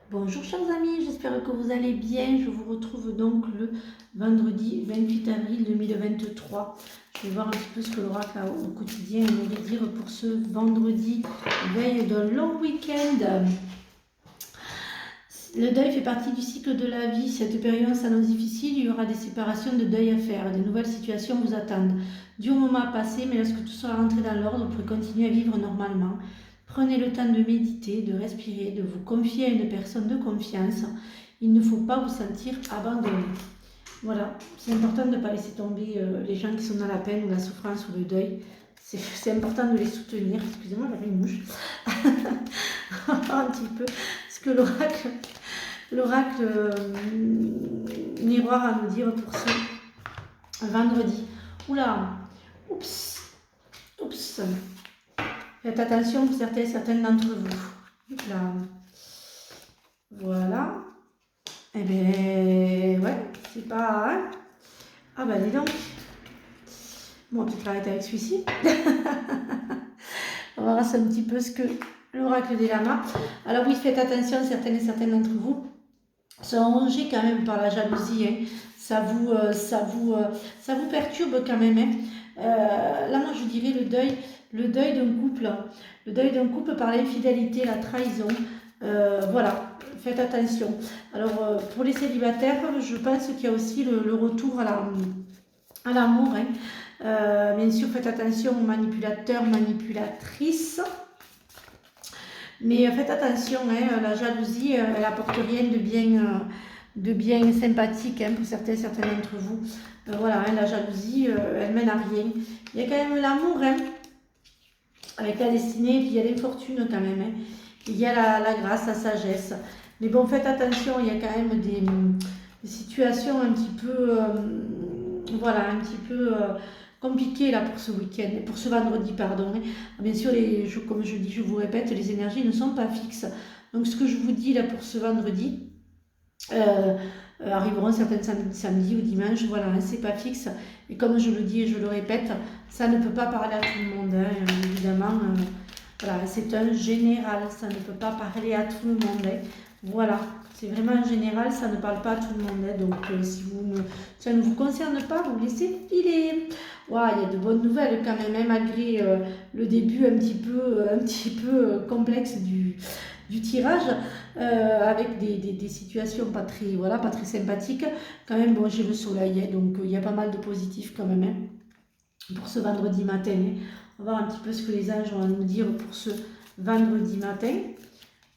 Bonjour chers amis, j'espère que vous allez bien. Je vous retrouve donc le vendredi 28 avril 2023. Je vais voir un petit peu ce que l'oracle au quotidien aimerait dire pour ce vendredi, veille d'un long week-end. Le deuil fait partie du cycle de la vie. Cette période s'annonce difficile, il y aura des séparations de deuil à faire. De nouvelles situations vous attendent. Dur moment à passer, mais lorsque tout sera rentré dans l'ordre, vous pourrez continuer à vivre normalement. Prenez le temps de méditer, de respirer, de vous confier à une personne de confiance. Il ne faut pas vous sentir abandonné. Voilà, c'est important de ne pas laisser tomber les gens qui sont dans la peine ou la souffrance ou le deuil. C'est important de les soutenir. Excusez-moi, j'avais une mouche. Un petit peu. Parce que l'oracle miroir à nous dire pour ce vendredi. Oula, oups. Faites attention pour certaines d'entre vous. Là. Voilà. Eh bien, ouais, c'est pas... Hein. Ah ben, dis donc. Bon, on va peut-être arrêter avec celui-ci. On va voir un petit peu ce que l'oracle des lamas. Alors oui, faites attention, certaines d'entre vous sont rongées quand même par la jalousie. Hein. Ça vous perturbe quand même. Hein. Là, moi, je dirais le deuil d'un couple. Le deuil d'un couple par l'infidélité, la trahison. Voilà, faites attention. Alors, pour les célibataires, je pense qu'il y a aussi le retour à l'amour. Hein. Bien sûr, faites attention aux manipulateurs, manipulatrices. Mais faites attention, hein, la jalousie, elle apporte rien de bien sympathique hein, pour certains d'entre vous. Voilà, hein, la jalousie, elle mène à rien. Il y a quand même l'amour, hein, avec la destinée, et puis il y a l'infortune quand même. Hein. Il y a la grâce, la sagesse. Mais bon, faites attention, il y a quand même des situations un petit peu... voilà, un petit peu compliqué là pour ce week-end, pour ce vendredi, pardon. Bien sûr, comme je vous répète, les énergies ne sont pas fixes. Donc ce que je vous dis là pour ce vendredi, arriveront certaines samedi ou dimanche, voilà, hein, c'est pas fixe. Et comme je le dis et je le répète, ça ne peut pas parler à tout le monde, hein, évidemment. Voilà, c'est un général, ça ne peut pas parler à tout le monde. Hein. Voilà, c'est vraiment un général, ça ne parle pas à tout le monde. Hein. Donc, si ça ne vous concerne pas, vous laissez filer. Ouais, il y a de bonnes nouvelles quand même, hein, malgré le début un petit peu complexe du tirage, avec des situations pas très sympathiques. Quand même, bon, j'ai le soleil, hein, donc il y a pas mal de positifs quand même. Hein, pour ce vendredi matin. Hein. On va voir un petit peu ce que les anges ont à nous dire pour ce vendredi matin.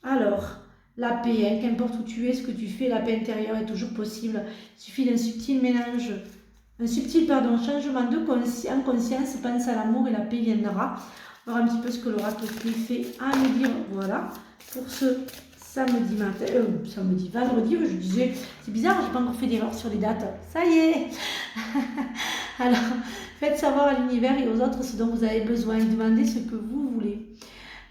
Alors, la paix, hein, qu'importe où tu es, ce que tu fais, la paix intérieure est toujours possible. Il suffit d'un subtil changement de conscience, pense à l'amour et la paix viendra. On va voir un petit peu ce que l'oracle fait à nous dire, voilà, pour ce vendredi, je disais, c'est bizarre, j'ai pas encore fait d'erreur sur les dates, ça y est. Alors, faites savoir à l'univers et aux autres ce dont vous avez besoin, demandez ce que vous voulez.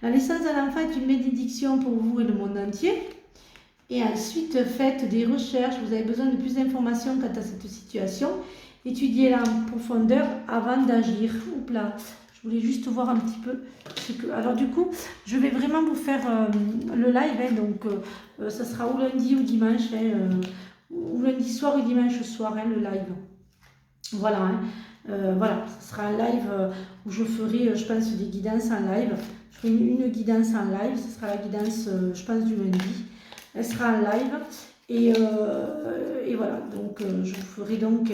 La naissance d'un enfant est une bénédiction pour vous et le monde entier. Et ensuite, faites des recherches, vous avez besoin de plus d'informations quant à cette situation. Étudiez-la en profondeur avant d'agir. Oups là, je voulais juste voir un petit peu ce que... Alors du coup, je vais vraiment vous faire le live, hein, donc ça sera ou lundi ou dimanche, hein, ou lundi soir ou dimanche soir, hein, le live. Voilà, hein. Voilà, ce sera un live où je ferai, je pense, des guidances en live. Je ferai une guidance en live, ce sera la guidance, je pense, du lundi. Elle sera en live. Et voilà, donc je vous ferai donc,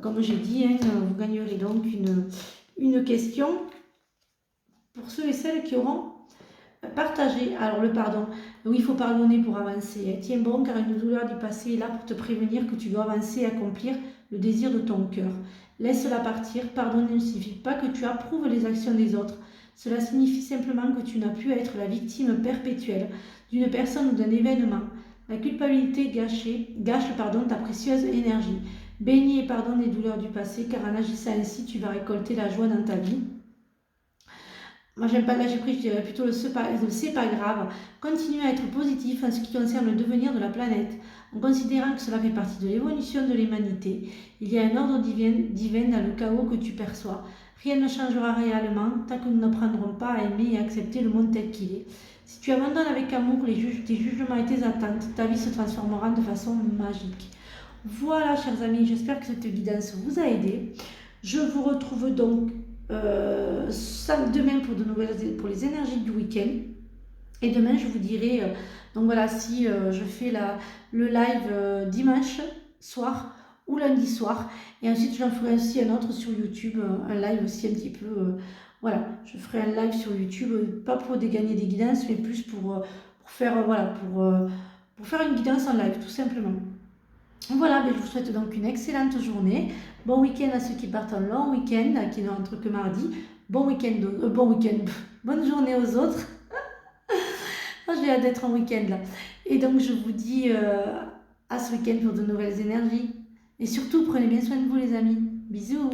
comme j'ai dit, hein, vous gagnerez donc une question pour ceux et celles qui auront partagé. Alors le pardon, oui, il faut pardonner pour avancer. Tiens bon, car une douleur du passé est là pour te prévenir que tu dois avancer et accomplir le désir de ton cœur. Laisse-la partir. Pardonner ne signifie pas que tu approuves les actions des autres. Cela signifie simplement que tu n'as pu être la victime perpétuelle d'une personne ou d'un événement. La culpabilité gâche ta précieuse énergie. Bénis et pardonne les douleurs du passé, car en agissant ainsi, tu vas récolter la joie dans ta vie. Moi, j'aime pas lâcher prise, je dirais plutôt le c'est pas grave. Continue à être positif en ce qui concerne le devenir de la planète, en considérant que cela fait partie de l'évolution de l'humanité. Il y a un ordre divin dans le chaos que tu perçois. Rien ne changera réellement tant que nous n'apprendrons pas à aimer et accepter le monde tel qu'il est. Si tu abandonnes avec amour tes jugements et tes attentes, ta vie se transformera de façon magique. Voilà, chers amis, j'espère que cette guidance vous a aidé. Je vous retrouve donc demain pour les énergies du week-end. Et demain, je vous dirai, donc voilà, si je fais le live dimanche soir ou lundi soir. Et ensuite, j'en ferai aussi un autre sur YouTube, un live aussi un petit peu. Voilà, je ferai un live sur YouTube, pas pour gagner des guidances, mais plus pour faire, voilà, pour faire une guidance en live, tout simplement. Voilà, je vous souhaite donc une excellente journée. Bon week-end à ceux qui partent en long week-end, qui ne rentrent que mardi. Bon week-end, bonne journée aux autres. J'ai hâte d'être en week-end là. Et donc je vous dis à ce week-end pour de nouvelles énergies. Et surtout, prenez bien soin de vous les amis. Bisous.